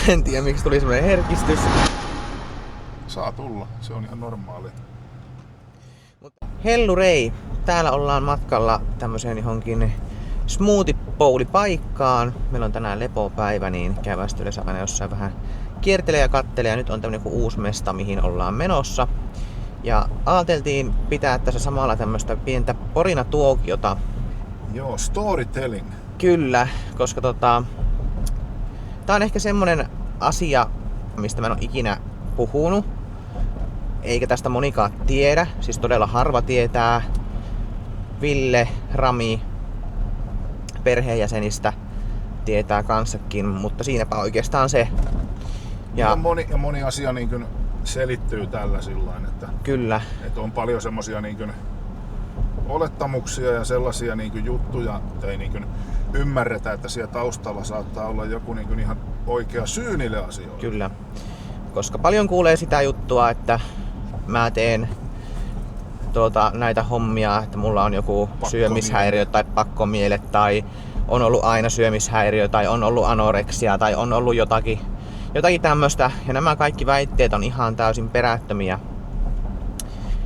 En tiedä miksi tuli semmonen herkistys. Saa tulla, se on ihan normaali. Hellurei! Täällä ollaan matkalla tämmöiseen johonkin smoothie bowli paikkaan. Meillä on tänään lepopäivä, niin käydään yleensä aina jossain vähän kiertelee ja kattelee. Ja nyt on tämmönen uusi mesta, mihin ollaan menossa. Ja ajateltiin pitää tässä samalla tämmöstä pientä porinatuokiota. Joo, storytelling. Kyllä, koska tää on ehkä semmonen asia, mistä mä en oo ikinä puhunut. Eikä tästä monikaan tiedä, siis todella harva tietää. Ville, Rami, perheenjäsenistä tietää kanssakin, mutta siinäpä oikeastaan se. Ja moni asia niin kuin selittyy tällä sillain, että, kyllä. Että on paljon semmosia niin kuin olettamuksia ja sellaisia niin kuin juttuja, että ei niin kuin ymmärretä, että siellä taustalla saattaa olla joku niin kuin ihan oikea syy niille asioille. Kyllä, koska paljon kuulee sitä juttua, että mä teen näitä hommia, että mulla on joku syömishäiriö tai pakkomiele tai on ollut aina syömishäiriö tai on ollut anoreksia tai on ollut jotakin tämmöstä. Ja nämä kaikki väitteet on ihan täysin perättömiä.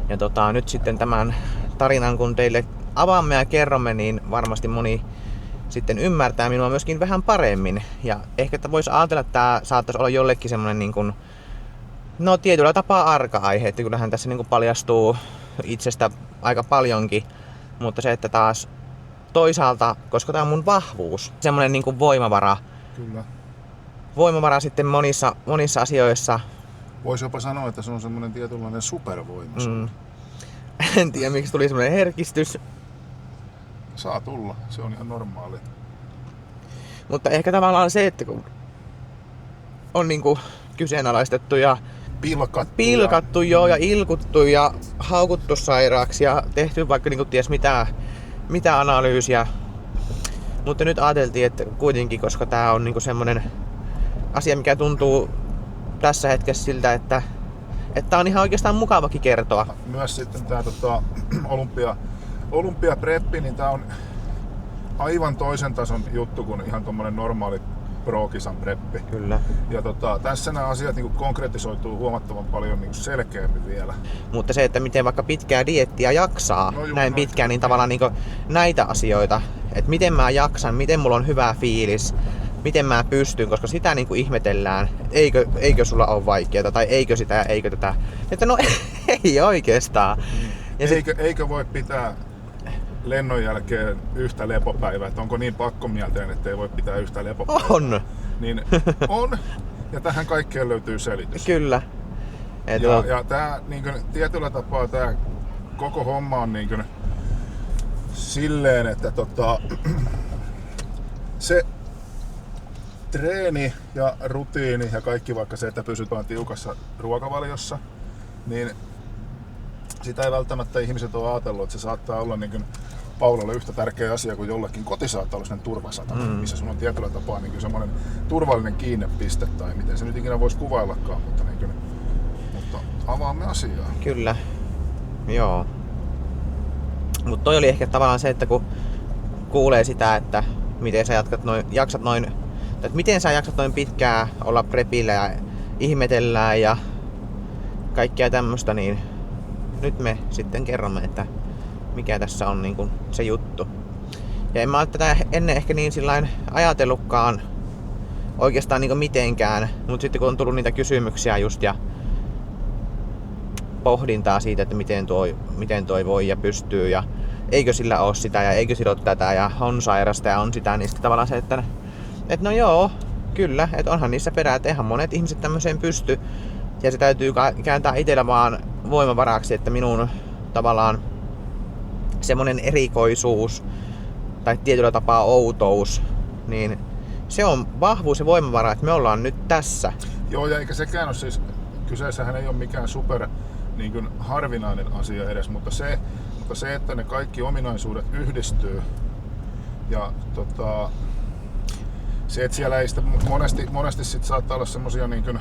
Ja nyt sitten tämän tarinan kun teille avaamme ja kerromme, niin varmasti moni sitten ymmärtää minua myöskin vähän paremmin. Ja ehkä että voisi ajatella, että tämä saattaisi olla jollekin semmonen niin kuin, no tietyllä tapaa arka-aihe, että kyllähän tässä niin kuin paljastuu itsestä aika paljonkin. Mutta se, että taas toisaalta, koska tämä on mun vahvuus, semmonen niin kuin voimavara. Kyllä. Voimavara sitten monissa asioissa. Voisi jopa sanoa, että se on semmoinen tietynlainen supervoima. En tiedä miksi tuli semmoinen herkistys. Saa tulla, se on ihan normaali. Mutta ehkä tavallaan se, että kun on niinku kyseenalaistettu ja pilkattu ja ilkuttu ja haukuttu sairaaksi ja tehty vaikka niinku ties mitä analyysiä. Mutta nyt ajateltiin, että kuitenkin, koska tää on niinku semmonen asia, mikä tuntuu tässä hetkessä siltä, että on ihan oikeastaan mukavakin kertoa. Myös sitten tää olympiapreppi, niin tää on aivan toisen tason juttu kuin ihan tommonen normaali pro-kisan preppi. Kyllä. Ja tässä nämä asiat niinku konkretisoituu huomattavan paljon niinku selkeämmin vielä. Mutta se, että miten vaikka pitkää dieettiä jaksaa näin pitkään, niin tavallaan niinku näitä asioita, että miten mä jaksan, miten mulla on hyvä fiilis, miten mä pystyn, koska sitä niinku ihmetellään, eikö sulla ole vaikeaa tai eikö sitä ja eikö tätä. Että no ei oikeastaan. Ja eikö voi pitää lennon jälkeen yhtä lepopäivää, että onko niin pakkomielteen, että ei voi pitää yhtä lepopäivää? On! Niin on, ja tähän kaikkeen löytyy selitys. Kyllä. Ja tää niin tietyllä tapaa tää koko homma on niin silleen, että se treeni ja rutiini ja kaikki vaikka se, että pysytään tiukassa ruokavaliossa, niin sitä ei välttämättä ihmiset ole ajatellut, että se saattaa olla niin kuin Paulalle yhtä tärkeä asia kuin jollekin kotisaatalollinen turvasata, missä sun on tietyllä tapaa niin semmoinen turvallinen kiinnepiste tai miten se nyt ikinä voisi kuvaillakaan, mutta avaamme asiaa. Kyllä, joo. Mutta toi oli ehkä tavallaan se, että kun kuulee sitä, että miten sä jaksat noin pitkään olla prepillä ja ihmetellään ja kaikkea tämmöstä, niin nyt me sitten kerromme, että mikä tässä on niin kuin se juttu. Ja en mä ole tätä ennen ehkä niin sillain ajatellutkaan oikeastaan niin kuin mitenkään, mutta sitten kun on tullut niitä kysymyksiä just ja pohdintaa siitä, että miten toi voi ja pystyy ja eikö sillä ole sitä ja eikö sillä ole tätä ja on sairasta ja on sitä, niin sitten tavallaan se, että no joo, kyllä, että onhan niissä perää, että eihän monet ihmiset tämmöiseen pysty. Ja se täytyy kääntää itsellä vaan voimavaraksi, että minun tavallaan semmonen erikoisuus tai tietyllä tapaa outous, niin se on vahvuus ja voimavara, että me ollaan nyt tässä. Joo, ja eikä sekään ole siis, kyseessähän ei ole mikään super niin kuin harvinainen asia edes, mutta se, että ne kaikki ominaisuudet yhdistyy ja se, että siellä ei sitten monesti sit saattaa olla semmosia niin kuin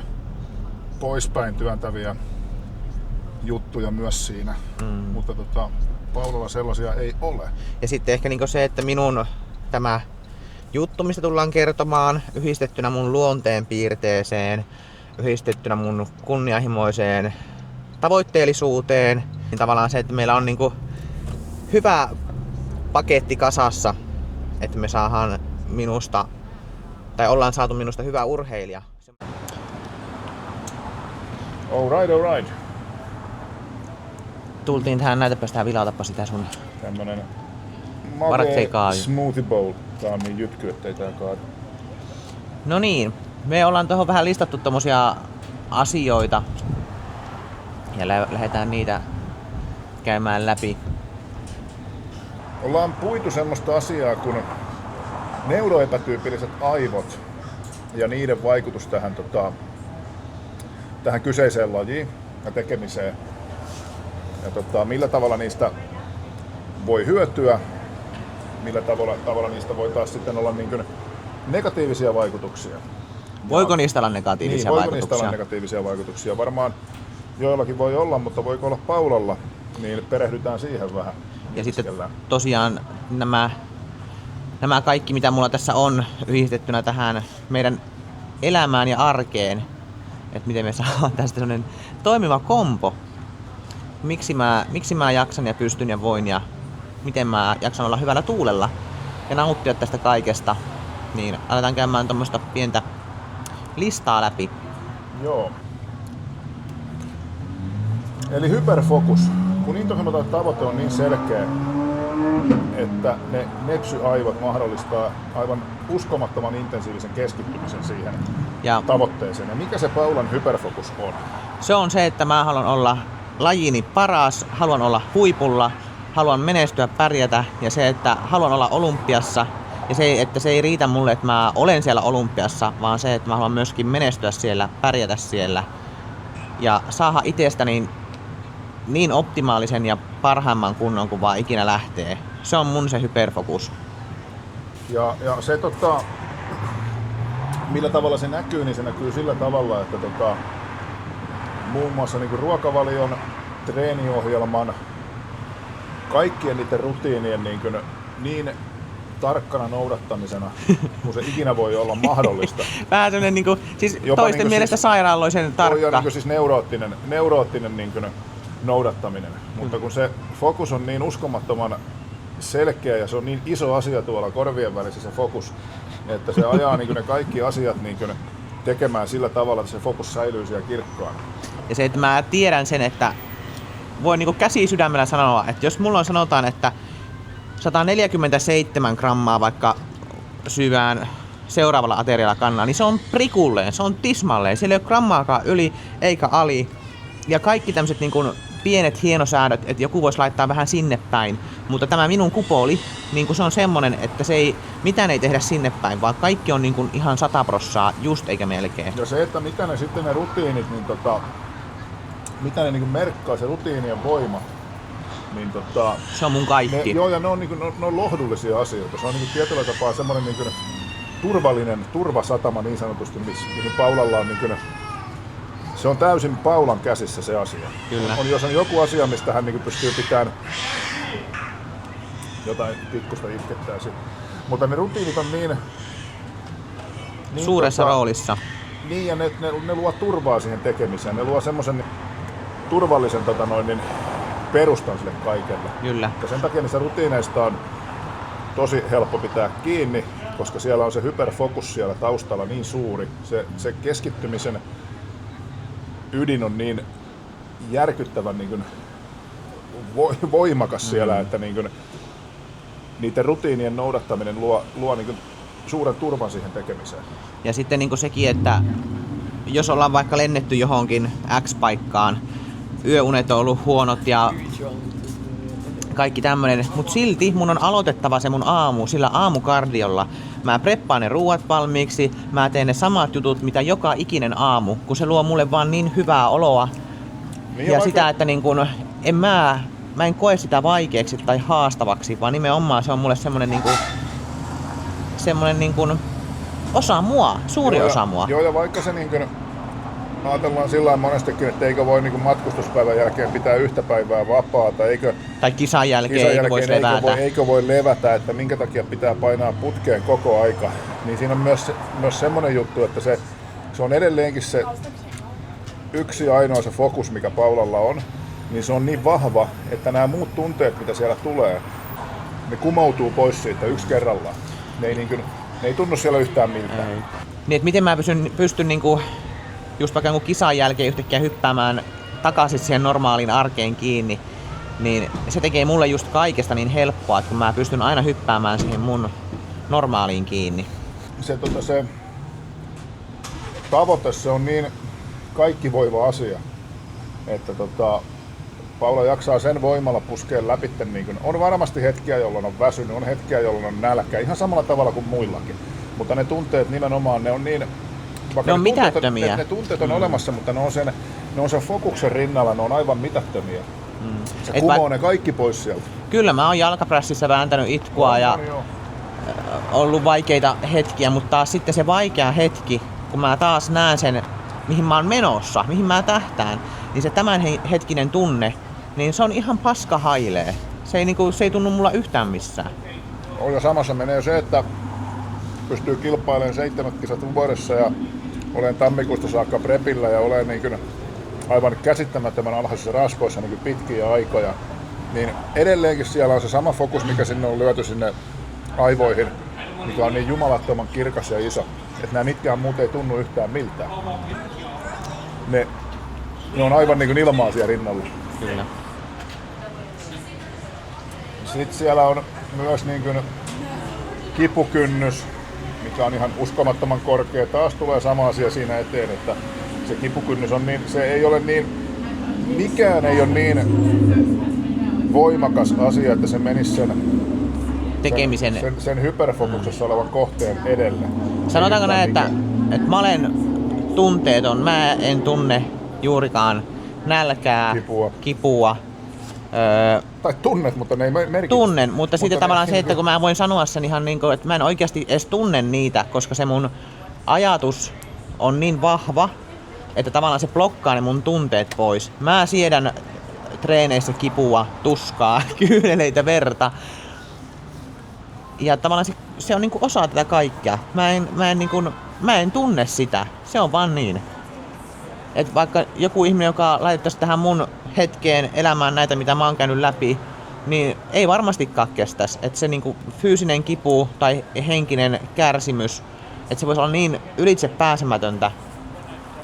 poispäin työntäviä juttuja myös siinä, mutta Paulalla sellaisia ei ole. Ja sitten ehkä niinku se, että minun tämä juttu, mistä tullaan kertomaan, yhdistettynä mun luonteen piirteeseen, yhdistettynä mun kunnianhimoiseen tavoitteellisuuteen. Niin tavallaan se, että meillä on niinku hyvä paketti kasassa, että me saadaan minusta, tai ollaan saatu minusta hyvä urheilija. Alright. Tultiin tähän, näytäpäs tähän, vilautapa sitä sun Tämmönen varat ei kaadu. smoothie bowl. Tää on niin jytky, ettei tää kaadu. No niin, me ollaan tuohon vähän listattu tommosia asioita ja lähdetään niitä käymään läpi. Ollaan puitu semmoista asiaa kuin neuroepätyypilliset aivot ja niiden vaikutus tähän kyseiseen lajiin ja tekemiseen. Ja millä tavalla niistä voi hyötyä, millä tavalla niistä voi taas sitten olla niin kuin negatiivisia vaikutuksia. Voiko niistä olla negatiivisia Voiko vaikutuksia? niistä olla negatiivisia vaikutuksia? Varmaan joillakin voi olla, mutta voiko olla Paulalla, niin perehdytään siihen vähän. Ja sitten tosiaan nämä kaikki, mitä mulla tässä on yhdistettynä tähän meidän elämään ja arkeen, että miten me saadaan tästä sellainen toimiva kompo. Miksi mä jaksan ja pystyn ja voin ja miten mä jaksan olla hyvällä tuulella ja nauttia tästä kaikesta, niin aletaan käymään tuommoista pientä listaa läpi. Joo. Eli hyperfokus. Kun intohimoinen tavoite on niin selkeä, että ne nepsyaivot mahdollistaa aivan uskomattoman intensiivisen keskittymisen siihen tavoitteeseen. Ja mikä se Paulan hyperfokus on? Se on se, että mä haluan olla lajini paras, haluan olla huipulla, haluan menestyä, pärjätä ja se, että haluan olla olympiassa ja se, että se ei riitä mulle, että mä olen siellä olympiassa, vaan se, että mä haluan myöskin menestyä siellä, pärjätä siellä ja saada itsestäni niin optimaalisen ja parhaimman kunnon kuin vaan ikinä lähtee. Se on mun se hyperfokus. Ja se millä tavalla se näkyy, niin se näkyy sillä tavalla, että muun muassa niin kuin ruokavalion, treeniohjelman, kaikkien niiden rutiinien niin tarkkana noudattamisena, kun se ikinä voi olla mahdollista. Vähän sellainen niinku, siis jopa toisten niinku mielestä siis, sairaaloisen tarkka. Niin siis neuroottinen niin kuin noudattaminen, mutta kun se fokus on niin uskomattoman selkeä ja se on niin iso asia tuolla korvien välissä se fokus, että se ajaa niin kuin ne kaikki asiat niin kuin tekemään sillä tavalla, että se fokus säilyy siellä kirkkaana. Ja se, että mä tiedän sen, että voin niin kuin käsi sydämellä sanoa, että jos mulla on sanotaan, että 147 grammaa vaikka syvään seuraavalla aterialla kannaa, niin se on prikulleen, se on tismalleen, siellä ei ole grammaakaan yli eikä ali. Ja kaikki tämmöiset niin kuin pienet hienosäädöt, että joku voisi laittaa vähän sinne päin, mutta tämä minun kupoli, niin kuin se on semmonen, että se ei, mitään ei tehdä sinne päin, vaan kaikki on niin kuin ihan 100% just eikä melkein. Ja se, että mitä ne sitten ne rutiinit, niin mitä ne niin kuin merkkaa, se rutiinien voima, niin se on mun kaikki. Ja ne on, niin kuin, ne on lohdullisia asioita. Se on niin kuin tietyllä tapaa semmoinen niin kuin turvallinen turvasatama niin sanotusti, mihin Paulalla on niin kuin, se on täysin Paulan käsissä se asia. Kyllä. Jos on joku asia, mistä hän niin pystyy pitämään jotain pikkusta itkettäisiin. Mutta ne rutiinit on niin suuressa roolissa. Niin, ja ne luo turvaa siihen tekemiseen. Ne luo semmoisen turvallisen perustan sille kaikelle. Kyllä. Ja sen takia niistä rutiineista on tosi helppo pitää kiinni, koska siellä on se hyperfokus siellä taustalla niin suuri. Se keskittymisen ydin on niin järkyttävän niin kuin voimakas siellä, että niin kuin niiden rutiinien noudattaminen luo niin kuin suuren turvan siihen tekemiseen. Ja sitten niin kuin sekin, että jos ollaan vaikka lennetty johonkin X-paikkaan, yöunet on ollut huonot ja kaikki tämmönen, mutta silti mun on aloitettava se mun aamu sillä aamukardiolla. Mä preppaan ne ruuat valmiiksi, mä teen ne samat jutut, mitä joka ikinen aamu, kun se luo mulle vaan niin hyvää oloa. Niin ja sitä, että niin kun, mä en koe sitä vaikeaksi tai haastavaksi, vaan nimenomaan se on mulle semmonen niin kuin osa mua, suuri osa mua. Joo, ja vaikka se niin kuin ajatellaan sillä lailla monestikin, että eikö voi niin matkustuspäivän jälkeen pitää yhtä päivää vapaata, tai kisan jälkeen eikö voi levätä, että minkä takia pitää painaa putkeen koko aika. Niin siinä on myös semmoinen juttu, että se on edelleenkin se yksi ainoa se fokus, mikä Paulalla on, niin se on niin vahva, että nämä muut tunteet, mitä siellä tulee, ne kumoutuu pois siitä yksi kerrallaan. Ne ei tunnu siellä yhtään miltään. Niin, että miten mä pystyn niinku, just vaikka kisan jälkeen yhtäkkiä hyppäämään takaisin siihen normaaliin arkeen kiinni, niin se tekee mulle just kaikesta niin helppoa, että kun mä pystyn aina hyppäämään siihen mun normaaliin kiinni. Se tavoite, se on niin kaikki voiva asia, että Paula jaksaa sen voimalla puskea läpi. Niin on varmasti hetkiä, jolloin on väsynyt, on hetkiä, jolloin on nälkä, ihan samalla tavalla kuin muillakin. Mutta ne tunteet nimenomaan, ne on niin... Ne on mitättömiä. Ne tunteet on olemassa, mutta ne on sen fokuksen rinnalla, ne on aivan mitättömiä. Se kumoo ne kaikki pois sieltä. Kyllä, mä oon jalkaprässissä vääntänyt itkua ja ollut vaikeita hetkiä, mutta taas sitten se vaikea hetki, kun mä taas näen sen, mihin mä oon menossa, mihin mä tähtään, niin se tämänhetkinen tunne, niin se on ihan paska hailee. Se ei tunnu mulla yhtään missään. Ja samassa menee se, että pystyy kilpailemaan 7 kisat vuodessa ja olen tammikuusta saakka prepillä ja olen aivan käsittämättömän alhaisissa rasvoissa pitkiä aikoja. Niin edelleenkin siellä on se sama fokus, mikä sinne on lyöty sinne aivoihin, mikä on niin jumalattoman kirkas ja iso, että nämä mitkään muut ei tunnu yhtään miltään. Ne on aivan ilmaa siellä rinnalla. Kyllä. Sitten siellä on myös kipukynnys, mikä on ihan uskomattoman korkea. Taas tulee sama asia siinä eteen, että se kipukynnys on mikään ei ole niin voimakas asia, että se menisi sen hyperfokuksessa olevan kohteen edelle. Sanotaanko näin, että Malen tunteeton, mä en tunne juurikaan nälkää, kipua. Tai tunnet, mutta ne ei merkitse. Tunnen, mutta sitten tavallaan se, että kun mä voin sanoa sen ihan että mä en oikeasti edes tunne niitä, koska se mun ajatus on niin vahva, että tavallaan se blokkaa ne mun tunteet pois. Mä siedän treeneissä kipua, tuskaa, kyyneleitä, verta. Ja tavallaan se on osa tätä kaikkea. Mä en tunne sitä. Se on vaan niin. Et vaikka joku ihminen, joka laittaisi tähän mun hetkeen elämään näitä, mitä mä oon käynyt läpi, niin ei varmastikaan kestäisi. Että se fyysinen kipu tai henkinen kärsimys, että se voisi olla niin ylitse pääsemätöntä.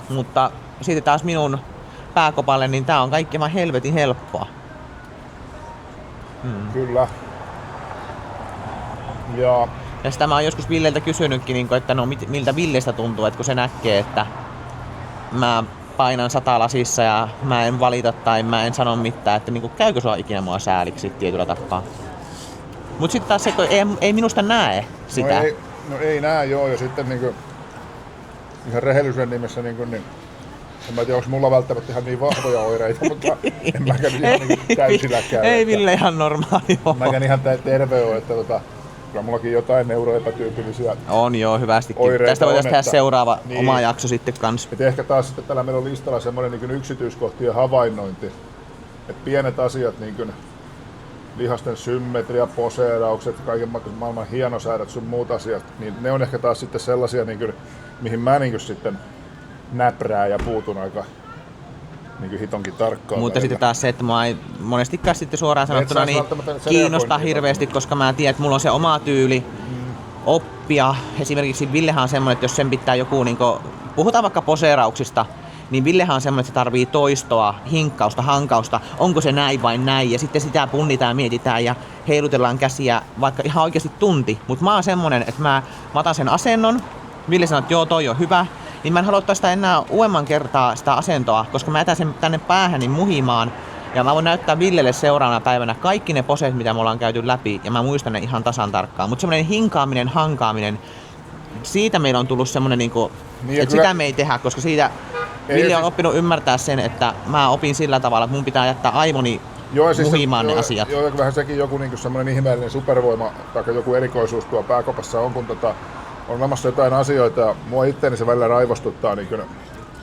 Mutta sitten taas minun pääkopalle, niin tää on kaikki vaan helvetin helppoa. Kyllä. Ja sitä mä oon joskus Villeltä kysynytkin, että no miltä Villestä tuntuu, että kun se näkee, että mä painan 100 lasissa ja mä en valita tai mä en sano mitään, että käykö sua ikinä mua sääliksi tietyllä tapaa. Mut sitten taas se, ei minusta näe sitä. No ei näe joo, ja sitten ihan rehellisyyden nimessä en mä tiedä, onko mulla välttämättä ihan niin vahvoja oireita, mutta en mäkään ihan täysilläkään. Ei Ville ihan normaali oo. Mäkään ihan terve oo, että kyllä mullakin jotain neuroepätyypillisiä on joo, hyvästikin. Tästä voitaisiin tehdä seuraava oma jakso sitten kanssa. Et ehkä taas sitten tällä meillä on listalla semmoinen yksityiskohtien havainnointi. Että pienet asiat, lihasten symmetria, poseeraukset, kaiken maailman hienosäädöt sun muut asiat, niin ne on ehkä taas sitten sellaisia, mihin mä sitten näprää ja puutun aika hitonkin tarkkaan. Mutta sitten taas se, että mua ei monestikaan sitten suoraan sanottuna niin kiinnostaa hirveästi, koska mä tiedän, että mulla on se oma tyyli oppia. Esimerkiksi Villehän on semmoinen, että jos sen pitää joku, puhutaan vaikka poseerauksista, niin Villehän on semmoinen, että se tarvii toistoa, hinkkausta, hankausta, onko se näin vai näin, ja sitten sitä punnitaan, mietitään ja heilutellaan käsiä vaikka ihan oikeasti tunti. Mutta mä oon semmoinen, että mä otan sen asennon, Ville sanoo, että joo, toi on hyvä, niin mä en halua ottaa sitä enää uudemman kertaa sitä asentoa, koska mä jätän sen tänne päähäni muhimaan. Ja mä voin näyttää Villelle seuraavana päivänä kaikki ne poseet, mitä me ollaan käyty läpi, ja mä muistan ne ihan tasan tarkkaan. Mutta semmoinen hinkaaminen, hankaaminen, siitä meillä on tullut semmoinen, että sitä me ei tehdä, koska siitä Ville on oppinut ymmärtää sen, että mä opin sillä tavalla, että mun pitää jättää aivoni muhimaan ne asiat. Joo, vähän sekin joku semmoinen ihmeellinen supervoima tai joku erikoisuus tuo pääkopassa on, kun on olemassa jotain asioita, ja mua itteeni se välillä raivostuttaa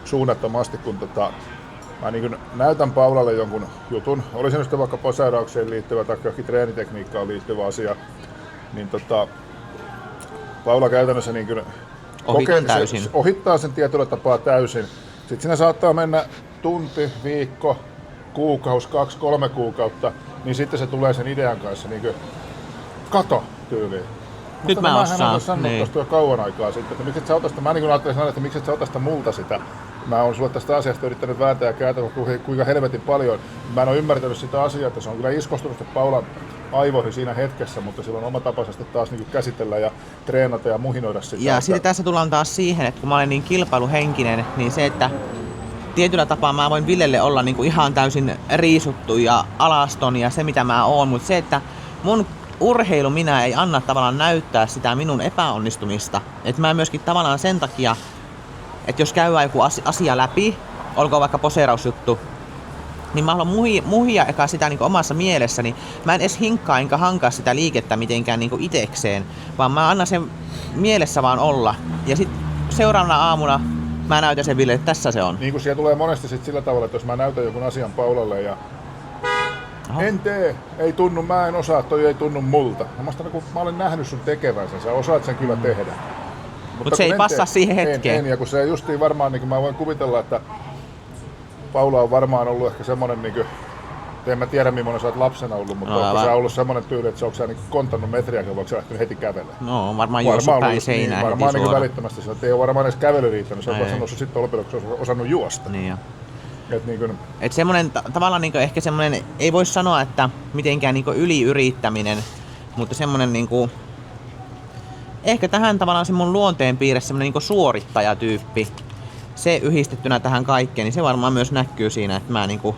suunnattomasti, kun mä niin näytän Paulalle jonkun jutun, oli se nyt vaikka poseeraukseen liittyvä tai johonkin treenitekniikkaan liittyvä asia, niin Paula käytännössä niin ohittaa sen tietyllä tapaa täysin. Sitten siinä saattaa mennä tunti, viikko, kuukausi, 2-3 kuukautta, niin sitten se tulee sen idean kanssa niin kuin, kato tyyliin. Nyt mä osaan. Mä sanonut tuosta jo kauan aikaa sitten, että miksi et sä ota sitä, mä niin ajattelin sanoa, että miksi et sä ota sitä multa sitä. Mä oon sulle tästä asiasta yrittänyt vääntää ja kääntää kuinka helvetin paljon. Mä en ole ymmärtänyt sitä asiaa, että se on kyllä iskostunut Paulan aivoihin siinä hetkessä, mutta sillä on oma tapansa sitten taas niin käsitellä ja treenata ja muhinoida sitä. Ja sitten tässä tullaan taas siihen, että kun mä olen niin kilpailuhenkinen, niin se, että tietyllä tapaa mä voin Villelle olla niin kuin ihan täysin riisuttu ja alaston ja se mitä mä oon, mutta se, että mun urheilu minä ei anna tavallaan näyttää sitä minun epäonnistumista. Että mä myöskin tavallaan sen takia, että jos käydään joku asia läpi, olkoon vaikka poseerausjuttu, niin mä haluan muhia eka sitä niin omassa mielessäni. Mä en edes hinkkaa enkä hankaa sitä liikettä mitenkään niin itekseen, vaan mä annan sen mielessä vaan olla. Ja sitten seuraavana aamuna mä näytän sen Ville, että tässä se on. Niin kuin siellä tulee monesti sit sillä tavalla, että jos mä näytän jonkun asian Paulalle ja en tee, ei tunnu, mä en osaa, toi ei tunnu multa. Mä olen nähnyt sun tekevän sen, sä osaat sen kyllä tehdä. Mutta se ei passaa siihen hetkeen. Ja kun se justiin varmaan, niin mä voin kuvitella, että Paula on varmaan ollut ehkä semmonen, niin kuin, en mä tiedä millainen sä oot lapsena ollut, mutta onko sä ollut semmonen tyyli, että onko sä niin kontannut metriäkin, vai onko sä lähtenyt heti kävelemään? No varmaan juossut päin seinään. Niin, varmaan niin välittömästi, että ei ole varmaan edes kävely riittänyt, se on vaan sanonut sitten lopuksi, kun se on osannut juosta. Niin Et semmonen tavallaan niinku ehkä semmonen, ei voi sanoa, että mitenkään niinku yliyrittäminen, mutta semmonen niinku ehkä tähän tavallaan se mun luonteen piirre semmonen niinku suorittajatyyppi. Se yhdistettynä tähän kaikkeen, niin se varmaan myös näkyy siinä, että mä niinku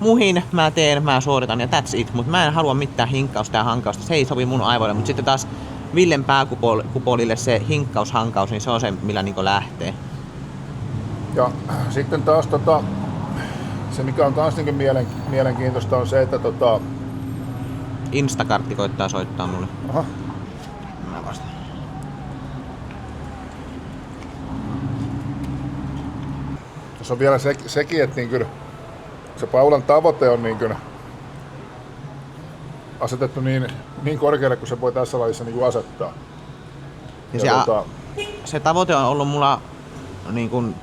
muhin, mä teen, mä suoritan ja that's it, mutta mä en halua mitään hinkkausta ja hankausta, se ei sovi mun aivoille, mutta sitten taas Villen pääkupolille se hinkkaus-hankaus, niin se on se, millä niinku lähtee. Ja sitten taas se mikä on kans niinku mielenkiintoista on se, että Instakartti koittaa soittaa mulle. Aha. Mä vastaan. Tässä on vielä sekin, että niin se Paulan tavoite on niin asetettu niin korkealle kuin se voi tässä lajissa niin asettaa. Ja se tavoite on ollut mulla niin kuin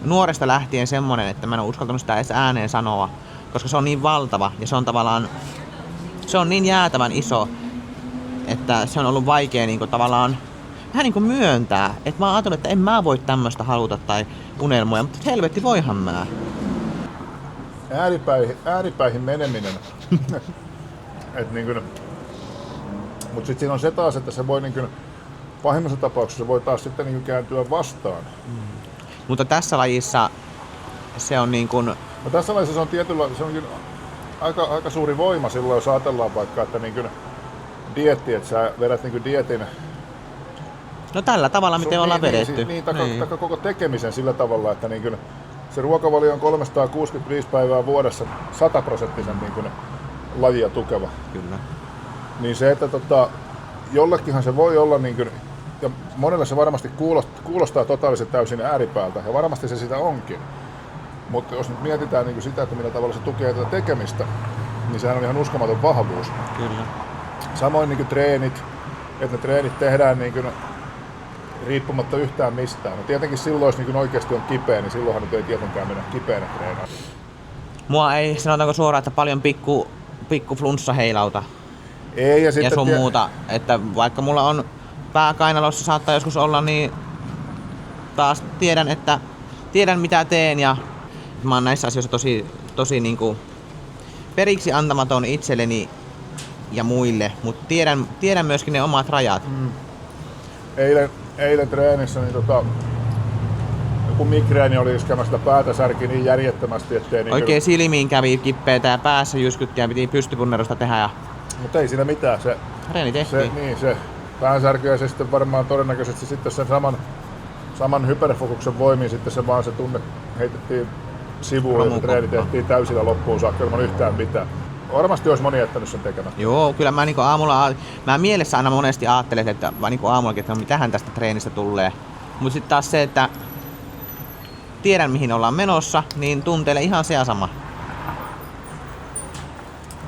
nuoresta lähtien semmoinen, että mä en ole uskaltanut sitä edes ääneen sanoa, koska se on niin valtava ja se on tavallaan se on niin jäätävän iso, että se on ollut vaikea niin kuin tavallaan vähän niin kuin myöntää, että mä ajattelin, että en mä voi tämmöistä haluta tai unelmoja, mutta helvetti voihan mä. Ääripäihin meneminen. Mutta sitten siinä on se taas, että se voi pahimmassa tapauksessa se voi taas sitten kääntyä vastaan. Mutta tässä lajissa se on niin kuin... No tässä lajissa se on se on aika suuri voima silloin, jos ajatellaan vaikka, että dieetti, että sä vedät dieetin. No tällä tavalla, miten ollaan vedetty. Niin, koko tekemisen sillä tavalla, että se ruokavalio on 365 päivää vuodessa 100% lajia tukeva. Kyllä. Niin se, että jollekinhan se voi olla, ja monelle se varmasti kuulostaa totaalisen täysin ääripäältä, ja varmasti se sitä onkin. Mutta jos nyt mietitään sitä, että millä tavalla se tukee tätä tekemistä, niin sehän on ihan uskomaton vahvuus. Kyllä. Samoin treenit, että ne treenit tehdään riippumatta yhtään mistään. No tietenkin silloin, jos oikeasti on kipeä, niin silloinhan nyt ei tietenkään mennä kipeänä treenaan. Mua ei, sanotaanko suoraan, että paljon pikku flunssa heilauta. Ei, ja sun muuta. Että vaikka mulla on pääkainalossa saattaa joskus olla, niin taas tiedän mitä teen ja mä oon näissä asioissa tosi periksi antamaton itselleni ja muille, mutta tiedän myöskin ne omat rajat. Eilen treenissä joku migreeni oli iskemässä sitä päätä särki niin järjettömästi, ettei oikein silmiin kävi kippeitä ja päässä jyskytti ja piti pystypunnerusta tehdä. Ja... Mutta ei siinä mitään. Reeni tehtiin. Se päänsärky ja se sitten varmaan todennäköisesti sitten sen saman hyperfokuksen voimiin sitten se tunne heitettiin sivuun ja treeni tehtiin täysillä loppuun saakka ilman yhtään mitään. Varmasti olisi moni jättänyt sen tekemättä. Joo, kyllä mä aamulla, mä mielessä aina monesti ajattelen, että aamullakin, että no mitähän tästä treenistä tulee. Mutta sitten taas se, että tiedän mihin ollaan menossa, niin tunteille ihan se sama.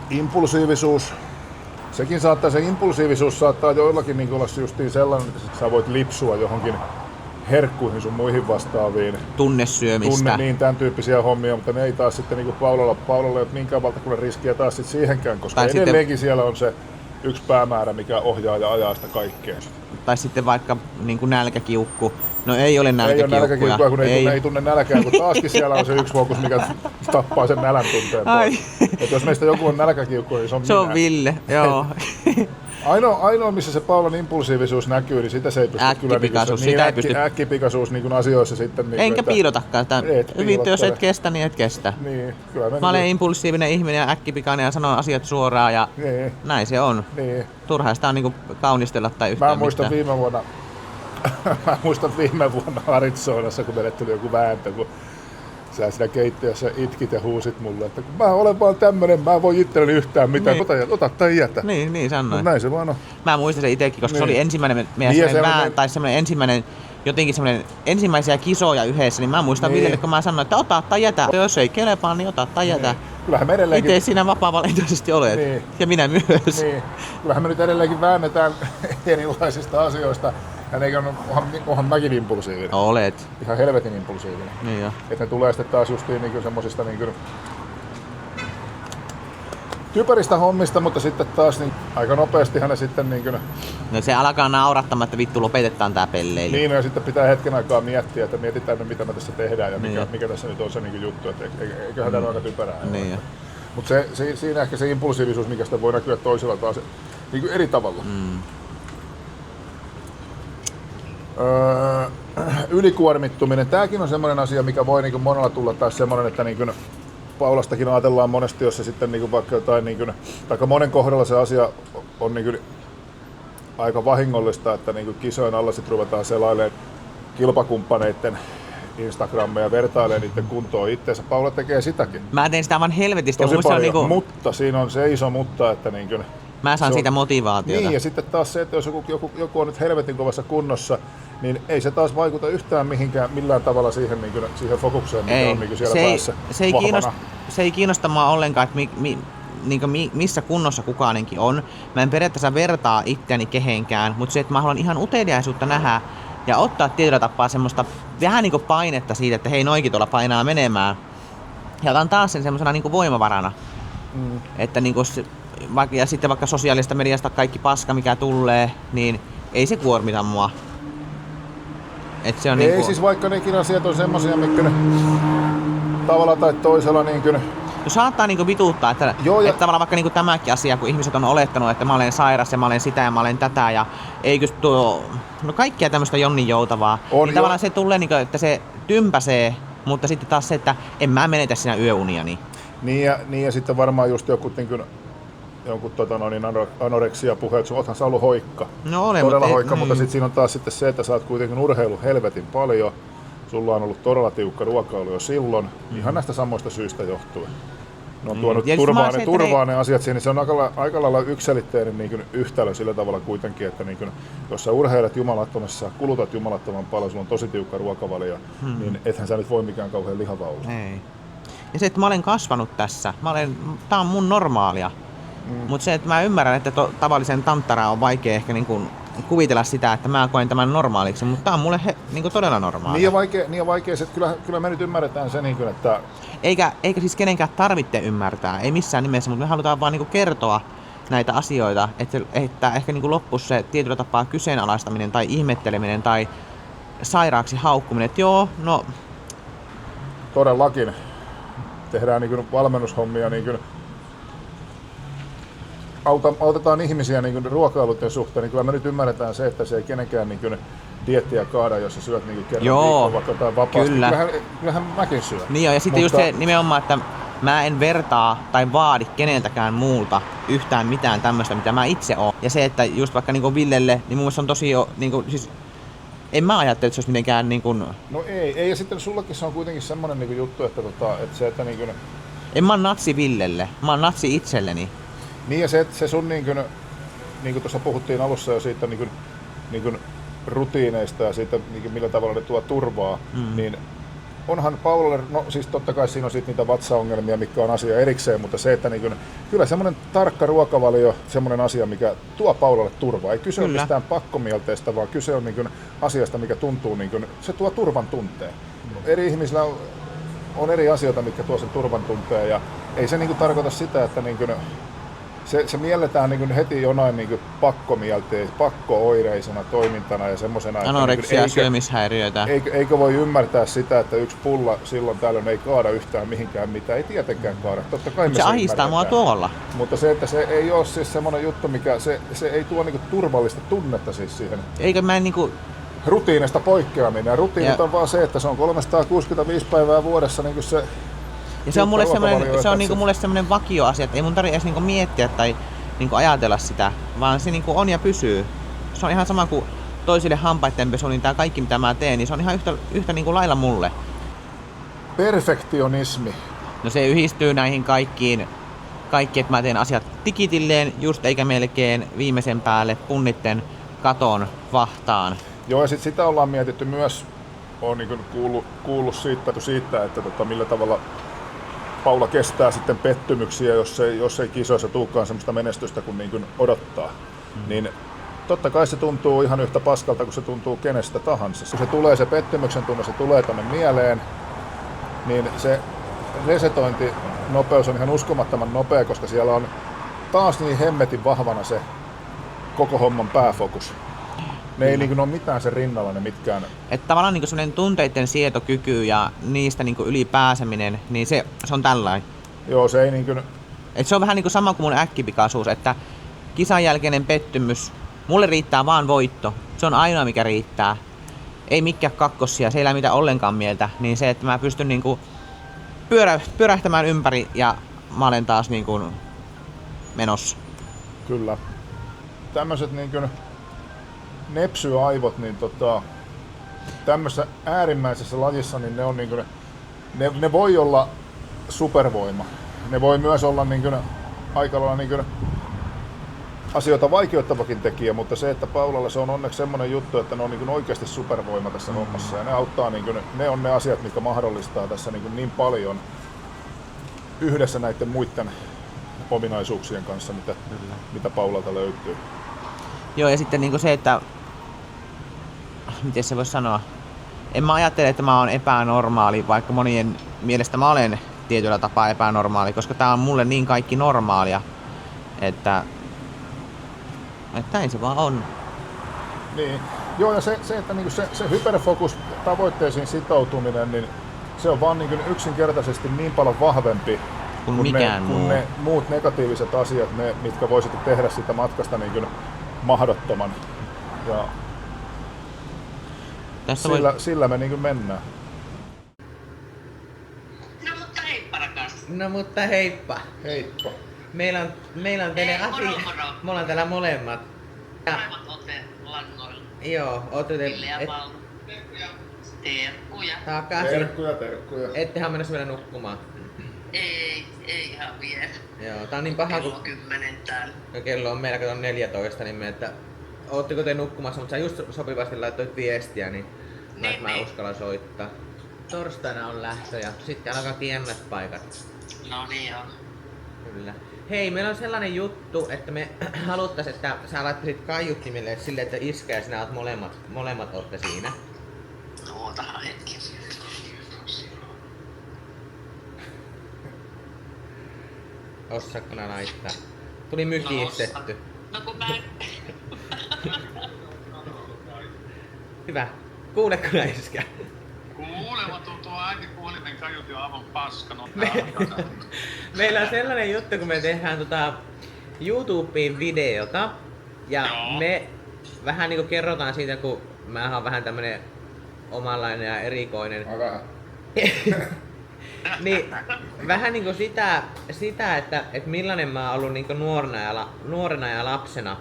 Impulsiivisuus. Se impulsiivisuus saattaa joillakin niin olla justiin sellainen, että sä voit lipsua johonkin herkkuihin sun muihin vastaaviin. Tunnesyömistä. Niin tämän tyyppisiä hommia, mutta ne ei taas sitten niin Paulalla ei ole minkään valtakunnan riskiä taas sit siihenkään, koska tai edelleenkin sitten siellä on se yksi päämäärä, mikä ohjaa ja ajaa sitä kaikkea. Tai sitten vaikka niin kuin nälkäkiukku. No ei ole nälkäkiukkuja. Ei ole nälkäkiukkuja, kun ei tunne nälkää, kun taaskin siellä on se yksi fokus, mikä tappaa sen nälän tunteen pois. Et jos meistä joku on nälkäkiukku, niin se on minä. Se on Ville, joo. Ainoa, missä se Paulan impulsiivisuus näkyy, niin sitä se ei pysty äkkipikaisuus, kyllä sitä äkkipikaisuus niin asioissa sitten. Niin enkä piilotakaan sitä. Jos et kestä, niin et kestä. Niin, kyllä mä olen impulsiivinen ihminen ja äkkipikainen ja sanon asiat suoraan ja niin. Näin se on. Niin. Turhaa sitä on niinku kaunistella tai yhtään Mä muistan viime vuonna Arizonassa, kun meille tuli joku vääntö, kun sä siinä keittiössä itkit ja huusit mulle, että kun mä olen vaan tämmönen, mä en voi itselleni yhtään mitään, niin. Ota tai jätä. Niin sanoin. Mut näin se vaan on. Mä muistan sen itsekin, koska se oli ensimmäinen semmoinen ensimmäisiä kisoja yhdessä, niin mä muistan Villelle, kun mä sanoin, että ota tai jätä. Jos ei kelepaa, niin ota tai jätä. Kyllähän me edelleenkin... Itse siinä vapaa-valintoisesti olet. Niin. Ja minä myös. Niin. Kyllähän me nyt edelleenkin väännetään erilaisista asioista. Ja onhan mäkin impulsiivinen. Olet. Ihan helvetin impulsiivinen. Niin jo. Että ne tulee sitten taas justiin niin semmosista niin typeristä hommista, mutta sitten taas niin aika nopeastihan ne sitten niin kuin... No se alkaa naurattamaan, että vittu lopetetaan tää pelleily. Niin, ja sitten pitää hetken aikaa miettiä, että mietitään mitä me tässä tehdään ja mikä tässä nyt on se niin juttu, että eiköhän tämä ole aika typerää. Niin mutta siinä ehkä se impulsiivisuus, mikä sitä voi näkyä toisella taas niin kuin eri tavalla. Ylikuormittuminen. Tämäkin on semmoinen asia, mikä voi niin kuin monella tulla taas semmoinen, että niin kuin Paulastakin ajatellaan monesti, jos se sitten niin kuin vaikka jotain, niin kuin, aika monen kohdalla se asia on niin kuin aika vahingollista, että niin kuin kisojen alla sitten ruvetaan selailemaan kilpakumppaneiden Instagrammeja ja vertailee niiden kuntoa itseensä. Paula tekee sitäkin. Mä teen sitä aivan helvetistä. Tosi paljon, niinku... mutta siinä on se iso mutta, että niin kuin, mä saan siitä motivaatiota. Niin, ja sitten taas se, että jos joku on nyt helvetin kovassa kunnossa, niin ei se taas vaikuta yhtään millään tavalla siihen, niin kuin, siihen fokukseen, mikä on niin kuin siellä päässä se ei kiinnosta mua ollenkaan, että missä kunnossa kukaanenkin on. Mä en periaatteessa vertaa itseäni kehenkään, mutta se, että mä haluan ihan uteliaisuutta nähdä ja ottaa tietyllä tapaa semmoista vähän niin kuin painetta siitä, että hei, noikin tuolla painaa menemään. Ja otan taas sen semmoisena niin kuin voimavarana. Että niin kuin ja sitten vaikka sosiaalista mediasta kaikki paska, mikä tulee, niin ei se kuormita mua. Et se on ei niinku... siis vaikka nekin asiat on semmosia, mitkä ne tavalla tai toisella niin no saattaa niinku vituuttaa, että tavallaan vaikka niinku tämäkin asia, kun ihmiset on olettanut, että mä olen sairas ja mä olen sitä ja mä olen tätä ja eikö tuo... No kaikkea tämmöistä jonnin joutavaa. Niin tavallaan se tulee niinku, että se tympäsee, mutta sitten taas se, että en mä menetä siinä yöuniani. Niin ja sitten varmaan just joku jonkun anoreksia puheet, sun oothan sä ollut hoikka. No olen, todella hoikka, mutta sitten siinä on taas sitten se, että sä oot kuitenkin urheilu helvetin paljon. Sulla on ollut todella tiukka ruokailu jo silloin, ihan näistä samoista syistä johtuen. Ne on tuonut turvaa ne asiat siihen, niin se on aika lailla yksiselitteinen niin yhtälö sillä tavalla kuitenkin, että niin kuin, jos sä urheilet jumalattomassa, kulutat jumalattoman paljon, sulla on tosi tiukka ruokavalio, niin ethän sä nyt voi mikään kauhean lihava olla. Ei. Ja se, että mä olen kasvanut tässä, tää on mun normaalia. Mutta se, että mä ymmärrän, että tavallisen tanttara on vaikea ehkä niin kuin kuvitella sitä, että mä koen tämän normaaliksi, mutta tää on mulle niin kuin todella normaalia. Niin ja vaikea se, että kyllä me nyt ymmärretään se, niin kuin, että... Eikä siis kenenkään tarvitse ymmärtää, ei missään nimessä, mutta me halutaan vaan niin kuin kertoa näitä asioita, että ehkä niin kuin loppuisi se tietyllä tapaa kyseenalaistaminen tai ihmetteleminen tai sairaaksi haukkuminen, että joo, no... Todellakin tehdään niin kuin valmennushommia niin kuin autetaan ihmisiä niin ruokailuiden suhteen, niin kyllä me nyt ymmärretään se, että se ei kenenkään niin dieettiä kaada, jos sä syöt niin kerran viikkoon vaikka jotain vapaasti. Kyllähän mäkin syön. Niin joo, ja sitten just se nimenomaan, että mä en vertaa tai vaadi keneltäkään muulta yhtään mitään tämmöistä, mitä mä itse oon. Ja se, että just vaikka niin Villelle, niin mun mielestä on tosi niin siis en mä ajattele, että se olisi mitenkään niin kuin... No ei, ja sitten sullakin se on kuitenkin semmoinen niin juttu, että se, että niin kuin... En mä oon natsi Villelle, mä oon natsi itselleni. Niin ja se sun niin kuin tuossa puhuttiin alussa jo siitä niin kuin rutiineista ja siitä niin kuin millä tavalla ne tuo turvaa, niin onhan Paulalle, no siis totta kai siinä on sit niitä vatsaongelmia, mitkä on asia erikseen, mutta se, että niin kyllä semmoinen tarkka ruokavalio, semmoinen asia, mikä tuo Paulalle turvaa. Ei kyse ole mistään pakkomielteestä, vaan kyse on niin asiasta, mikä tuntuu, niin se tuo turvan tunteen. Eri ihmisillä on eri asioita, mitkä tuo sen turvan tunteen, ja ei se niin tarkoita sitä, että niin se mielletään niin heti jonain niin pakko-oireisena toimintana ja semmoisena, anoreksia, syömishäiriöitä. Eikö voi ymmärtää sitä, että yksi pulla silloin tällöin ei kaada yhtään mihinkään mitään, ei tietenkään kaada. Totta kai se ahistaa mua tuolla. Mutta se, että se ei ole siis semmoinen juttu, mikä se ei tuo niin turvallista tunnetta siis siihen. Eikö mä niin rutiinista poikkeaminen. Ja rutiinit on vaan se, että se on 365 päivää vuodessa niin se. Ja se on mulle semmoinen vakioasia, että ei mun tarvitse edes niinku miettiä tai niinku ajatella sitä, vaan se niinku on ja pysyy. Se on ihan sama kuin toisille hampaittenpesu, niin tää kaikki mitä mä teen, niin se on ihan yhtä niinku lailla mulle. Perfektionismi. No se yhdistyy näihin kaikkiin, että mä teen asiat tikitilleen, just eikä melkein viimeisen päälle punnitten katon vahtaan. Joo, ja sitä ollaan mietitty myös, on niin kuullut siitä, että millä tavalla Paula kestää sitten pettymyksiä, jos ei kisoissa tulekaan semmoista menestystä kuin, niin kuin odottaa. Niin totta kai se tuntuu ihan yhtä paskalta kuin se tuntuu kenestä tahansa. Kun se tulee se pettymyksen tunne, se tulee tänne mieleen, niin se resetointinopeus on ihan uskomattoman nopea, koska siellä on taas niin hemmetin vahvana se koko homman pääfokus. Ne ei niin ole mitään sen rinnalla ne mitkään. Että tavallaan niin semmoinen tunteiden sietokyky ja niistä niin yli pääseminen, niin se on tällainen. Joo, se ei niin kuin. Se on vähän niin sama kuin mun äkkipikaisuus, että kisan jälkeinen pettymys, mulle riittää vaan voitto. Se on ainoa mikä riittää. Ei mikään kakkosia, se ei lämmitä ollenkaan mieltä. Niin se, että mä pystyn niin kuin pyörähtämään ympäri ja mä olen taas niin kuin menossa. Kyllä. Tämmöiset niin kuin nepsyaivot, niin tämmöisessä äärimmäisessä lajissa, niin ne on niin kuin, ne voi olla supervoima. Ne voi myös olla niin kuin, aika lailla niin kuin asioita vaikeuttavakin tekijä, mutta se, että Paulalla se on onneksi semmoinen juttu, että ne on niin kuin oikeasti supervoima tässä hommassa. Ja ne auttaa, niin kuin, ne on ne asiat, mitkä mahdollistaa tässä niin paljon yhdessä näiden muiden ominaisuuksien kanssa, mitä Paulalta löytyy. Joo, ja sitten niin kuin se, että miten se voisi sanoa, en mä ajattele, että mä oon epänormaali, vaikka monien mielestä mä olen tietyllä tapaa epänormaali, koska tää on mulle niin kaikki normaalia, että näin se vaan on. Niin. Joo, ja se että niinku se hyperfokus, tavoitteisiin sitoutuminen, niin se on vaan niinku yksinkertaisesti niin paljon vahvempi kuin ne muut negatiiviset asiat, mitkä voisit tehdä sitä matkasta niinku mahdottoman. Ja sillä me niin mennään. No mutta heippa rakas. No mutta heippa. Heippa. Meillä on teille asia. Me ollaan täällä molemmat. Molemmat ootte langoilla. Joo, ootte te. Ville ja Paula. Terkkuja. Takaisin. Terkkuja. Ettehän mennä vielä nukkumaan. Ei ihan vielä. Joo, tää on niin paha Kello 10 täällä. No kello on meillä kato 14, niin että ootteko te nukkumassa, mutta sä just sopivasti laittoit viestiä, niin mä uskallan soittaa. Torstaina on lähtö ja sitten alkaa jännät paikat. No niin on. Kyllä. Hei, meillä on sellainen juttu, että me haluttais, että sä laittaisit kaiuttimille silleen, että Iskä ja sinä oot molemmat ootte siinä. Ootahan hetki. Osaatko nää laittaa? Tuli mykistetty. No kun mä en. Hyvä. Kuuletko nää Iskä? Kuulema tuntuu äiti puolimen kaiutin on aivan paskana. Meillä on sellainen juttu, kun me tehdään YouTubeen videota. Ja Joo. me vähän niinku kerrotaan siitä, kun mä oon vähän tämmönen omanlainen ja erikoinen. Niin vähän niinku sitä että millainen mä oon ollut niinku nuorena ja lapsena.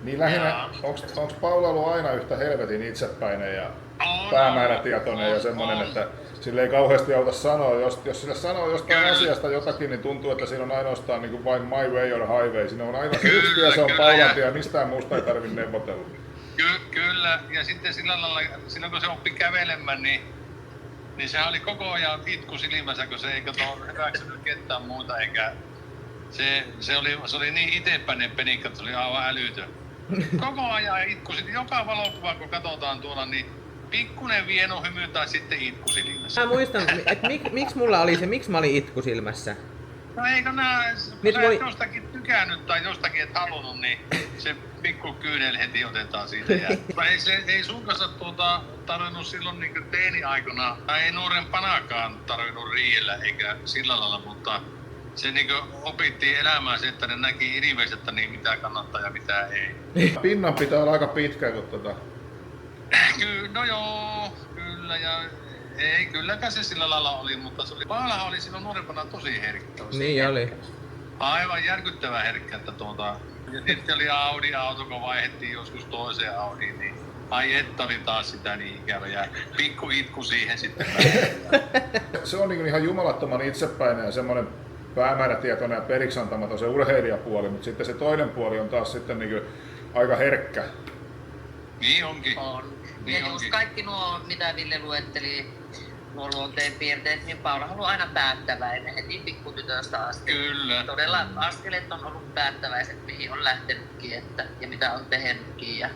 Niin lähinnä, onks Paula ollut aina yhtä helvetin itsepäinen ja päämäärätietoinen ja semmonen, että sille ei kauheasti auta sanoa, jos sille sanoo jostain asiasta jotakin, niin tuntuu, että siinä on ainoastaan niin kuin vain my way or highway. Siinä on aina se yksi tie, se on Paulan tie ja mistään muusta ei tarvitse neuvotella. Kyllä, ja sitten sillä lailla, silloin kun se oppi kävelemään, niin niin sehän oli koko ajan itku silmässä, kun se ei hyväksynyt ketään muuta, eikä se oli niin itsepäinen penikka, että se oli aivan älytön. Koko ajan itku, joka valokuva kun katsotaan tuolla, niin pikkunen vieno hymy tai sitten itku silmässä. Mä muistan, että miksi mä olin itku silmässä. No eikö nää, kun sä et jostakin tykännyt tai jostakin et halunnut, niin se pikku kyynel heti otetaan siitä. Ei sun kanssa tarvinnut silloin niin teini-aikana, tai ei nuorempanakaan tarvinnut riidellä eikä sillä lailla, mutta se niin opittiin elämään se, että ne näki ilmeisesti, niin mitä kannattaa ja mitä ei. Pinnan pitää olla aika pitkä, kun No joo, kyllä ja ei kylläkään se sillä lailla oli, mutta Paalahan oli silloin nuorempana tosi herkkä. Niin oli. Aivan järkyttävän herkkä, että ja sitten oli Audi-auto, kun vaihdettiin joskus toiseen Audiin, niin ai että oli taas sitä niin ikävä ja pikku itku siihen sitten. Se on niin ihan jumalattoman itsepäinen ja semmoinen päämäärätietoinen ja periksantamaton se urheilijapuoli, mutta sitten se toinen puoli on taas sitten niin aika herkkä. Niin onkin. On. Niin Ja just onkin. kaikki nuo, mitä Ville luetteli, nuo luonteenpiirteet, niin Paula on ollut aina päättäväinen heti pikkutytöstä asti. Kyllä. Todella askeleet on ollut päättäväiset, mihin on lähtenytkin ja mitä on tehnytkin. Ja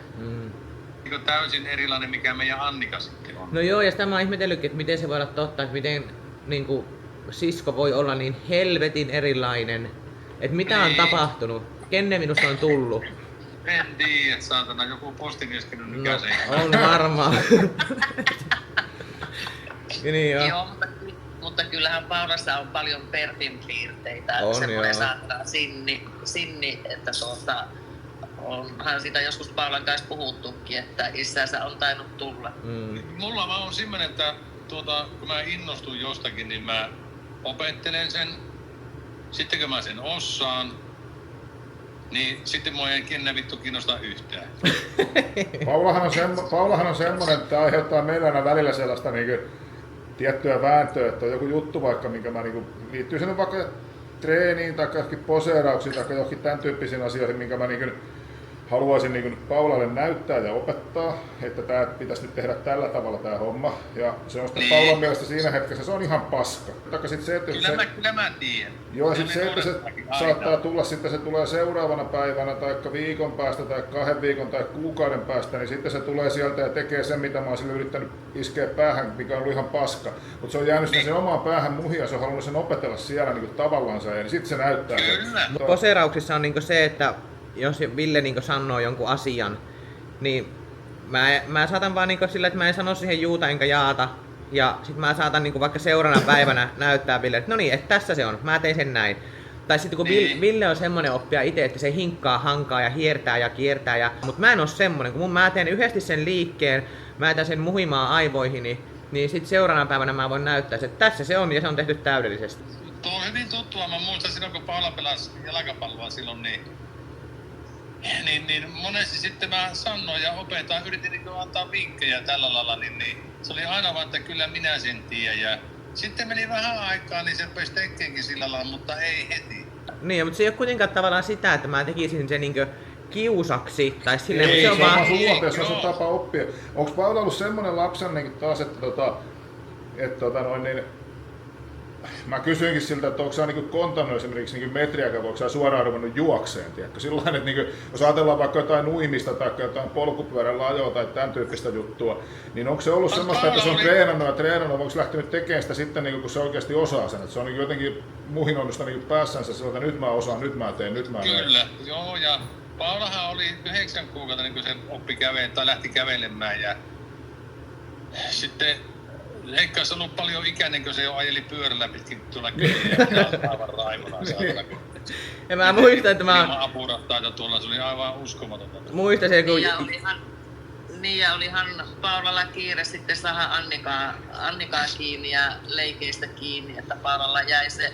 Niin täysin erilainen, mikä meidän Annika sitten on. No joo, ja sitä mä oon ihmetellytkin, että miten se voi olla totta, että miten niin kuin, sisko voi olla niin helvetin erilainen. Että mitä on Niin. tapahtunut? Kenne minusta on tullut? En tiedä, että saatana joku postivieskinnyt mikä No, se on varmaan. niin joo. Mutta kyllähän Paulassa on paljon Pertin piirteitä. On, semmoinen joo. saattaa sinni, että onhan siitä joskus Paulan kanssa puhuttukin, että isänsä on tainnut tulla. Mulla vaan on semmoinen, että kun mä innostun jostakin, niin mä opettelen sen. Sitten kun mä sen osaan, niin sitten mua ei kennä vittu kiinnosta yhtään. Paulahan on semmoinen, että tämä aiheuttaa meillä aina välillä sellaista niin tiettyä vääntöä, että on joku juttu vaikka, minkä mä niin liittyy sinne vaikka treeniin tai johonkin poseerauksiin tai johonkin tämän tyyppisiin asioihin, minkä mä niin haluaisin niin Paulalle näyttää ja opettaa, että tämä pitäisi nyt tehdä tällä tavalla tämä homma. Ja se on sitten Paulan mielestä siinä hetkessä, se on ihan paska. Se, että Kyllä mä tiedän. joo, ja sitten se, että se saattaa tulla, sitten se tulee seuraavana päivänä tai viikon päästä tai 2 viikon tai kuukauden päästä, niin sitten se tulee sieltä ja tekee sen, mitä mä oon sille yrittänyt iskeä päähän, mikä on ollut ihan paska. Mutta se on jäänyt sinne sen omaan päähän muihin ja se on halunnut sen opetella siellä niin tavallansa ja niin sitten se näyttää. Kyllä. Poseerauksissa on niinku se, että jos Ville niinku sanoo jonkun asian, niin mä saatan vaan niinku sillä, että mä en sano siihen juuta enkä jaata. Ja sit mä saatan niinku vaikka seuraavana päivänä näyttää Ville, että no niin, että tässä se on, mä tein sen näin. Tai sitten kun Niin. Ville on semmonen oppija itse, että se hinkkaa, hankaa ja hiertää ja kiertää. Mutta mä en oo semmonen, kun mä teen yhdesti sen liikkeen, mä jätän sen muhimaan aivoihini, niin sit seuraavana päivänä mä voin näyttää, että tässä se on ja se on tehty täydellisesti. Tuo on hyvin tuttua. Mä muistan silloin, kun Paula pelasi jalkapalloa silloin, niin monesti sitten mä sanoin ja opetan, yritin niin antaa vinkkejä tällä lailla, niin se oli aina vaan, että kyllä minä sen tiedän. Ja sitten meni vähän aikaa, niin se rupesi tekeekin sillä lailla, mutta ei heti. Niin, mutta se ei ole kuitenkaan tavallaan sitä, että mä tekisin sen niinkö kiusaksi, tai silleen, Ei, se on vaan... luonte, se on sun tapa oppia. Onko Paula ollut semmonen lapsen niin taas, että mä kysyinkin siltä, että onko sä niin kontannut esimerkiksi niin metriäkään, voiko sä suoraan ruvennut juokseen, tiedätkö? Sillain, että niin, jos ajatellaan vaikka jotain uimista tai jotain polkupyörällä ajoa tai tämän tyyppistä juttua, niin onko se ollut semmoista, että se on treenannut, onko lähtenyt tekemään sitä sitten, niin kun se oikeasti osaa sen? Että se on niin jotenkin muhinoinut sitä niin päässänsä sillä, että nyt mä osaan, nyt mä teen, nyt mä teen. Kyllä, joo, ja Paulahan oli 9 kuukautta, niin kun se oppi lähti kävelemään, ja sitten eikä olisi ollut paljon ikäinen, kun se jo ajeli pyörällä pitkin tuolla kyliä, ja aivan raimona saatana. Ja mä muistan, että mä... Ilman apurattaita tuolla, se oli aivan uskomatonta. Muistan se, kun... Ja olihan Paulalla kiire sitten saada Annikaa kiinni ja leikeistä kiinni, että Paulalla jäi se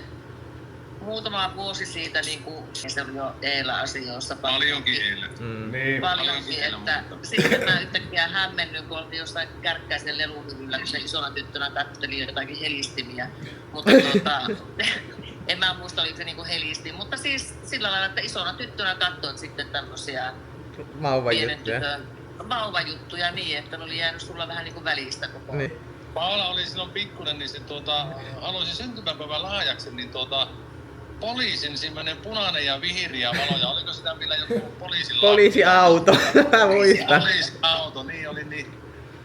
muutama vuosi siitä, niin kuin se oli jo Eellä asioissa. Paljonkin eilen. Niin. Paljonkin, että sitten mä yhtäkkiä hämmennyin, kun oltiin jossain Kärkkäisen leluhyvyllä, kun se isona tyttönä katteli jotakin helistimiä. Mutta en mä muista, oliko se niinku helistin, mutta siis sillä lailla, että isona tyttönä katsoit sitten tämmösiä pienen tytön vauvajuttuja niin, että ne oli jäänyt sulla vähän niinku välistä koko Niin. Paula oli silloin pikkunen, niin se halusi syntymäpäivän lahjaksi, niin poliisin semmoinen punainen ja vihreä valo, ja oliko sitä vielä joku poliisilla? Poliisiauto, mä muistan. Poliisiauto, niin oli, niin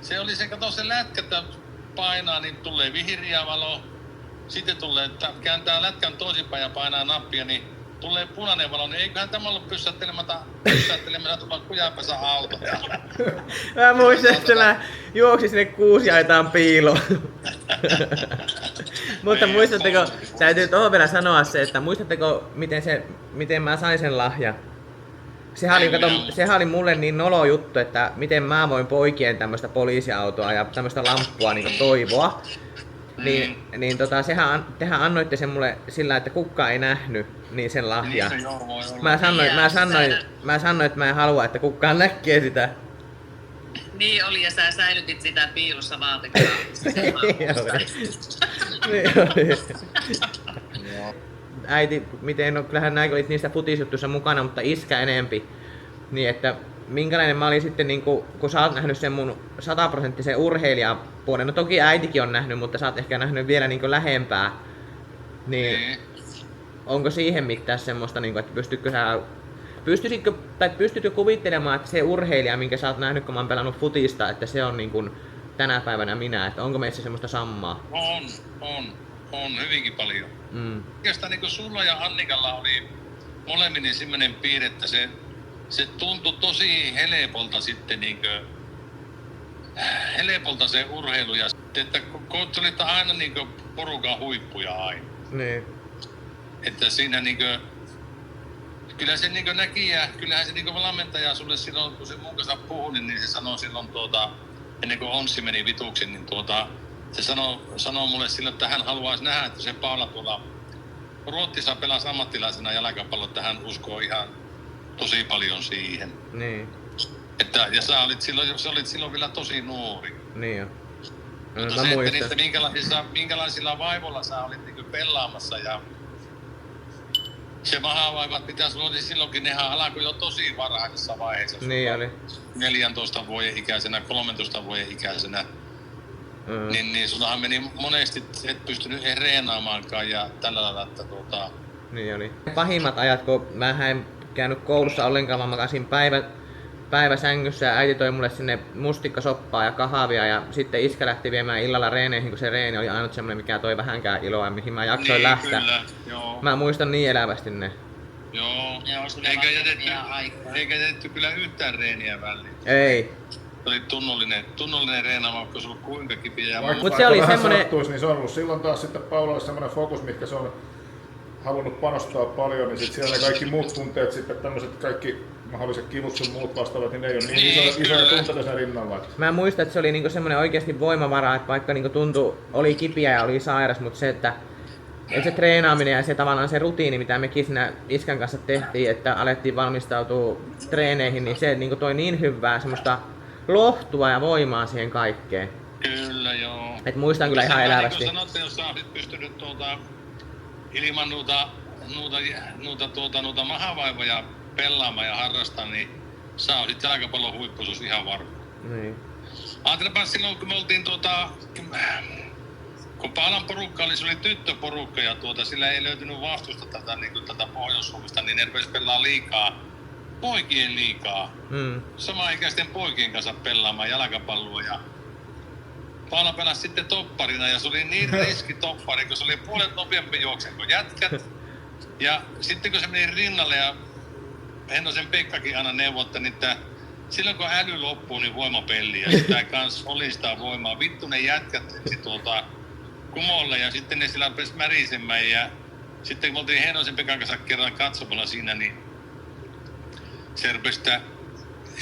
se oli se, kato se lätkä, että painaa, niin tulee vihreä valo, sitten tulee, että kääntää lätkän toisinpäin ja painaa nappia, niin tulee punainen valo, niin eiköhän tämä ollut pysäyttelemättä tuolla Kujapesän auto. Mä muistan, että mä juoksin sinne Kuusjaitaan piiloon. Mutta muistatteko, täytyy tuohon vielä sanoa se, että muistatteko miten mä sain sen lahjan? Sehän oli mulle niin nolo juttu, että miten mä voin poikien tämmöstä poliisiautoa ja tämmöstä lamppua niin toivoa. Tehän annoitte sen mulle sillä, että kukaan ei nähnyt niin sen lahjan. Niin, Mä sanoin, että mä en halua, että kukaan näkee sitä. Niin oli, ja sä säilytit sitä piilossa vaatekaapissa. Äiti, kyllähän näin olit niistä futisjuttuissa mukana, mutta iskä enempi. Niin että minkälainen mä olin sitten, niin kun sä oot nähnyt sen mun 100% urheilijapuolen, no toki äitikin on nähnyt, mutta sä oot ehkä nähnyt vielä niin lähempää. Niin onko siihen mitään semmoista, että pystytkö kuvittelemaan, että se urheilija, minkä sä oot nähnyt, kun mä oon pelannut futista, että se on niin kuin tänä päivänä minä, että onko meissä semmoista sammaa? On hyvinkin paljon. Oikeastaan niin kuin sulla ja Annikalla oli molemmin semmoinen piirre, että se tuntui tosi helpolta sitten helpolta se urheilu ja että tulit aina porukan huippuja aina. Niin. Että siinä kyllä se näki ja kyllähän se valmentaja sulle silloin, kun se mun kanssa puhui, niin se sanoi silloin ennen kuin Onssi meni vituksi, niin se sanoi mulle silloin, että hän haluaisi nähdä, että se Paula tuolla Ruotsissa pelasi ammattilaisena jalkapalloa, että hän uskoo ihan tosi paljon siihen. Niin. Ja sä olit silloin vielä tosi nuori. Niin jo. Mutta se, että minkälaisilla vaivoilla sä olit pelaamassa ja se mahavaivat, mitä sulla oli silloinkin, nehän alkoi jo tosi varhaisessa vaiheessa. Niin oli. 14 vuoden ikäisenä, 13 vuoden ikäisenä. Niin sullahan meni monesti, et pystynyt reenaamaankaan ja tällä lailla, että Niin oli. Pahimmat ajat, kun mä en käynyt koulussa ollenkaan, mä makasin päivä sängyssä ja äiti toi mulle sinne mustikkasoppaa ja kahvia ja sitten iskä lähti viemään illalla reeneihin, kun se reeni oli ainut semmoinen, mikä toi vähänkään iloa, mihin mä jaksoin lähteä. Kyllä, joo. Mä muistan niin elävästi ne. Joo, eikä jätetty kyllä yhtään reeniä väliin. Ei. Se oli tunnollinen reenaama, vaikka se oli kuinka kipiä. Mut se oli vähän semmonen... sattuisi, niin se on ollut silloin taas sitten Paulalle semmoinen fokus, mikä se on halunnut panostaa paljon, niin sitten siellä ne kaikki muut tunteet, sitten tämmöiset kaikki mahdolliset kivut sun muut vastaavat, niin ne ei ole niin isoja tunteita sen rinnalla. Mä muistan, että se oli niinku semmoinen oikeasti voimavara, että vaikka niinku tuntui, oli kipiä ja oli sairas, mutta se, että se treenaaminen ja se tavallaan se rutiini, mitä mekin siinä iskän kanssa tehtiin, että alettiin valmistautua treeneihin, niin se niinku toi niin hyvää semmoista lohtua ja voimaa siihen kaikkeen. Kyllä, joo. Et muistan kyllä ihan elävästi. Niin kuin sanotte, jos sä olisit pystynyt ilman noita mahavaivoja pelaamaan ja harrastaa, niin sä olisit jalkapallon huippuisuus ihan varma. Niin. Ajattelepa silloin, kun me oltiin kun Paulan porukka oli, se oli tyttöporukka ja sillä ei löytynyt vastusta tätä Pohjois-Suomesta, niin ne rupesi pelaa poikien liikaa. Samaikäisten poikien kanssa pelaamaan jalkapalloa ja Paula pelasi sitten topparina ja se oli niin riski toppari, kun se oli puolet nopeampi juoksen kuin jätkät. Ja sitten kun se meni rinnalle ja Hennosen Pekkakin aina neuvotteli, että silloin kun äly loppuu, niin voimapelli ja sitä kans oli sitä voimaa. Vittu ne jätkät kumolle ja sitten ne sillä rupesi märisemään ja sitten kun me oltiin Hennosen Pekan kanssa kerran katsomalla siinä, niin se rupesi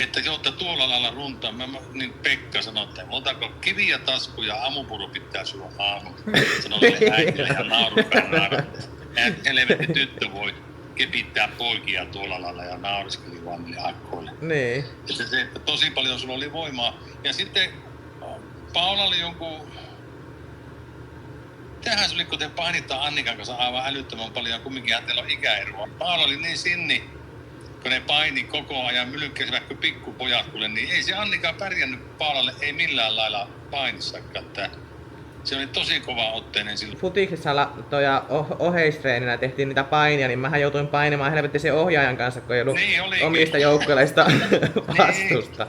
että jotta tuolla lailla runtaa, niin Pekka sanoi, että otako kiviä taskuja, aamupuru pitää sulla aamu. Sanoi sille äitille ja naurukaan. Helvetti tyttö voi kepittää poikia tuolla lailla ja nauriskeli vaan niille akkoille. Niin. Että tosi paljon sulla oli voimaa. Ja sitten Paula oli Tähän se oli, kun te painittaa Annikan kanssa aivan älyttömän paljon, kumminkin teillä on ikäeroa. Paula oli niin sinni, kun ne paini koko ajan mylykkäsivät kuin pikkupojat kuule, niin ei se Annika pärjännyt Paulalle, ei millään lailla painissakaan. se oli tosi kova otteinen silloin. Futiksessa oheistreeninä tehtiin niitä painia, niin mähän joutuin painimaan helvetti sen ohjaajan kanssa, kun ei ollut Niin olikin. omista joukkueista vastusta.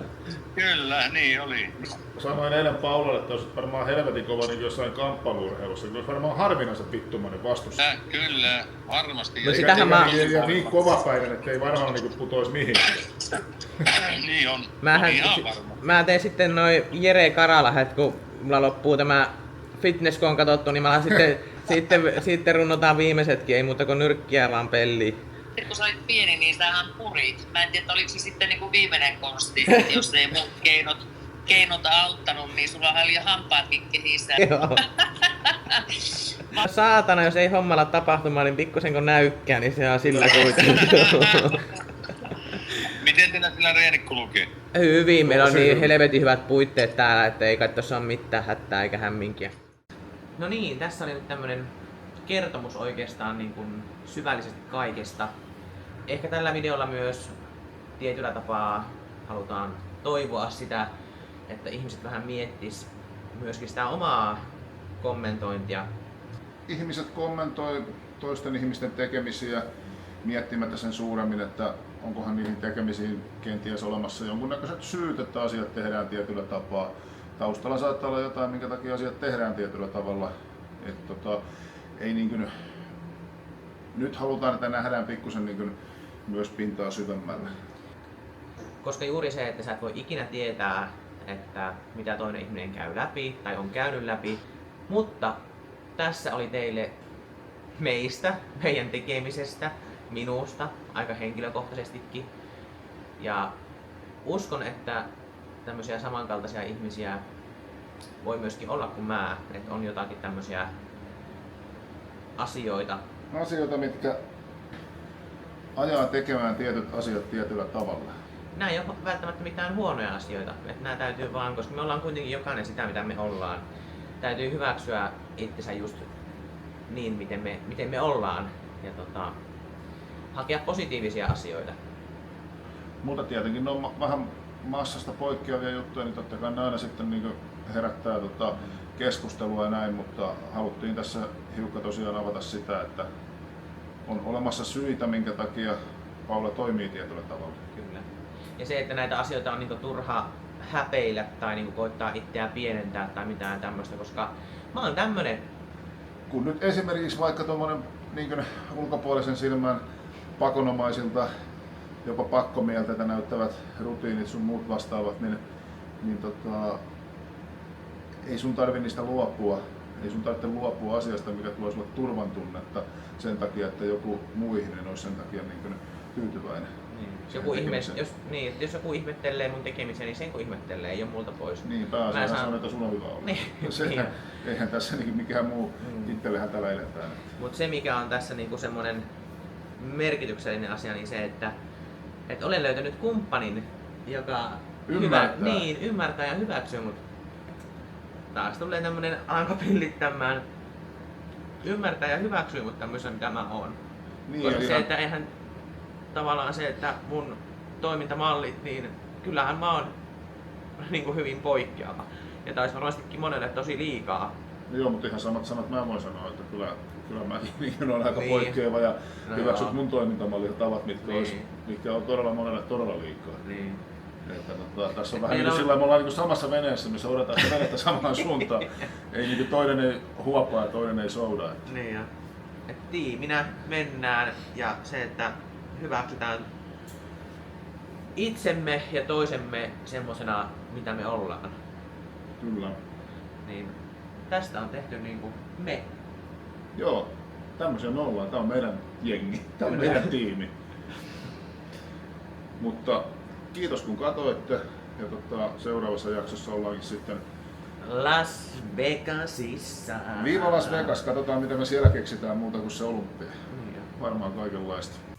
Kyllä, niin oli. Sanoin eilen Paulalle, että olisit varmaan helvetin kova niin jossain kamppailuurheilussa. Kyllä olisi varmaan harvinaisen vittumainen vastus. Kyllä, varmasti. No sitähän mä... Ja niin kovapäinen, että ei varmaan niin putoisi mihinkään. Niin on. Ihan varma. Mä tein sitten noin Jere Karalahet, kun mulla loppuu tämä fitness, kun on katsottu, niin mä sitten runnotaan viimeisetkin, ei muuta kuin nyrkkiä vaan pelliin. Kun sä olit pieni, niin sähän purit. Mä en tiedä, oliko se sitten niin kuin viimeinen konsti, jos ei muut keinot auttanut, niin sulla oli jo hampaatkin kehissä. Joo. Saatana, jos ei hommalla tapahtumaan, niin pikkusen kun näykkää, niin se on sillä kuitenkin. Miten teillä sillä reeni kulkee? Hyvin, meillä on niin helvetin hyvät puitteet täällä, että ei kai tossa ole mitään hätää eikä hämminkiä. No niin, tässä oli nyt tämmönen kertomus oikeastaan niin kuin syvällisesti kaikesta. Ehkä tällä videolla myös tietyllä tapaa halutaan toivoa sitä, että ihmiset vähän miettis myöskin sitä omaa kommentointia. Ihmiset kommentoi toisten ihmisten tekemisiä miettimättä sen suuremmin, että onkohan niihin tekemisiin kenties olemassa jonkunnäköiset syyt, että asiat tehdään tietyllä tapaa. Taustalla saattaa olla jotain, minkä takia asiat tehdään tietyllä tavalla. Ei niin kuin, nyt halutaan, että nähdään pikkusen niin kuin myös pintaa syvemmälle. Koska juuri se, että sä et voi ikinä tietää, että mitä toinen ihminen käy läpi tai on käynyt läpi. Mutta tässä oli teille meistä, meidän tekemisestä, minusta, aika henkilökohtaisestikin. Ja uskon, että tämmöisiä samankaltaisia ihmisiä voi myöskin olla kuin mä, että on jotakin tämmöisiä asioita, Mitkä ajaa tekemään tietyt asiat tietyllä tavalla. nämä ei ole välttämättä mitään huonoja asioita, että nämä täytyy vaan, koska me ollaan kuitenkin jokainen sitä mitä me ollaan. Täytyy hyväksyä itsensä just niin miten me ollaan ja hakea positiivisia asioita. Mutta tietenkin ne on vähän massasta poikkeavia juttuja, niin totta kai ne aina sitten niin herättää keskustelua ja näin, mutta haluttiin tässä hiukan tosiaan avata sitä, että on olemassa syitä, minkä takia Paula toimii tietyllä tavalla. Kyllä. Ja se, että näitä asioita on niinku turha häpeillä tai niinku koittaa itseään pienentää tai mitään tämmöistä, koska mä oon tämmönen. Kun nyt esimerkiksi vaikka tuommoinen niin ulkopuolisen silmän pakonomaisilta, jopa pakkomielteitä näyttävät rutiinit sun muut vastaavat, niin ei sun tarvi niistä luopua. Ei sun tarvitse luopua asiasta, mikä tuo sulle turvan tunnetta sen takia, että joku muu ihminen olisi sen takia niin tyytyväinen. Jos joku ihmettelee mun tekemisen, niin sen kun ihmettelee, ei ole multa pois. Niin, pääasiassa on, että sulla on hyvä olla. Niin. Eihän tässä mikään muu, itsellähän täällä eletään. Mutta se mikä on tässä niinku semmonen merkityksellinen asia, niin se, että olen löytänyt kumppanin, joka ymmärtää ja hyväksyy mut. Taas tulee tämmönen alanko pillittämään. Ymmärtää ja hyväksyy mut tämmöisen mitä mä oon. Niin, koska se, että eihän tavallaan se, että mun toimintamallit, niin kyllähän mä oon niinku hyvin poikkeava. Ja taisi varmastikin monelle tosi liikaa. Joo, mutta ihan samat sanat mä voin sanoa, että kyllä mäkin olen aika poikkeava ja hyväksyt mun toimintamallit ja tavat, mitkä on todella monelle todella liikaa. Niin. Että, tässä on vähän niin sillä me ollaan niin samassa veneessä, missä odotetaan sitä venettä samaan suuntaan. Ei niin toinen ei huopaa ja toinen ei souda. Niin ja. Et tiiminä mennään ja se, että hyväksytään itsemme ja toisemme semmosena mitä me ollaan. Kyllä. Niin tästä on tehty niinku me. Joo, tämmöisiä me ollaan. Tää on meidän jengi. Tää on meidän tiimi. Mutta kiitos kun katsoitte ja seuraavassa jaksossa ollaankin sitten Las Vegasissa. Viiva Las Vegas, katsotaan mitä me siellä keksitään muuta kuin se olympia. Varmaan kaikenlaista.